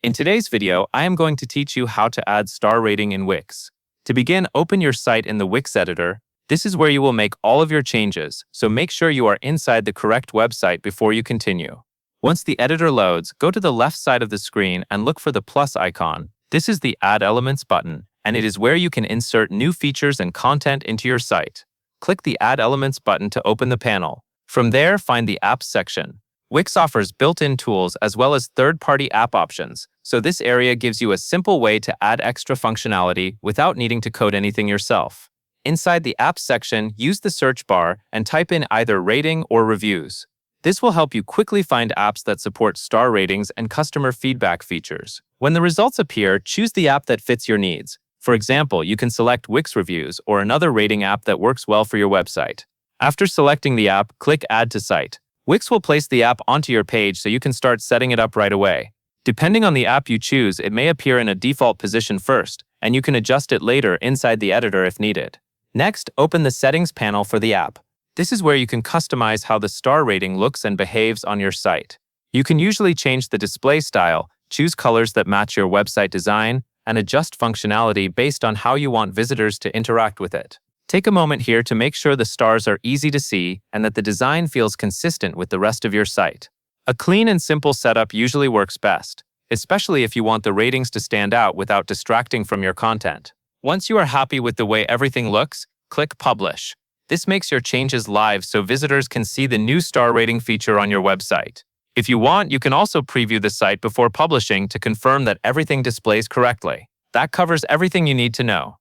In today's video, I am going to teach you how to add star rating in Wix. To begin, open your site in the Wix editor. This is where you will make all of your changes, so make sure you are inside the correct website before you continue. Once the editor loads, go to the left side of the screen and look for the plus icon. This is the Add Elements button, and it is where you can insert new features and content into your site. Click the Add Elements button to open the panel. From there, find the Apps section. Wix offers built-in tools as well as third-party app options, so this area gives you a simple way to add extra functionality without needing to code anything yourself. Inside the Apps section, use the search bar and type in either rating or reviews. This will help you quickly find apps that support star ratings and customer feedback features. When the results appear, choose the app that fits your needs. For example, you can select Wix Reviews or another rating app that works well for your website. After selecting the app, click Add to Site. Wix will place the app onto your page so you can start setting it up right away. Depending on the app you choose, it may appear in a default position first, and you can adjust it later inside the editor if needed. Next, open the Settings panel for the app. This is where you can customize how the star rating looks and behaves on your site. You can usually change the display style, choose colors that match your website design, and adjust functionality based on how you want visitors to interact with it. Take a moment here to make sure the stars are easy to see and that the design feels consistent with the rest of your site. A clean and simple setup usually works best, especially if you want the ratings to stand out without distracting from your content. Once you are happy with the way everything looks, click Publish. This makes your changes live so visitors can see the new star rating feature on your website. If you want, you can also preview the site before publishing to confirm that everything displays correctly. That covers everything you need to know.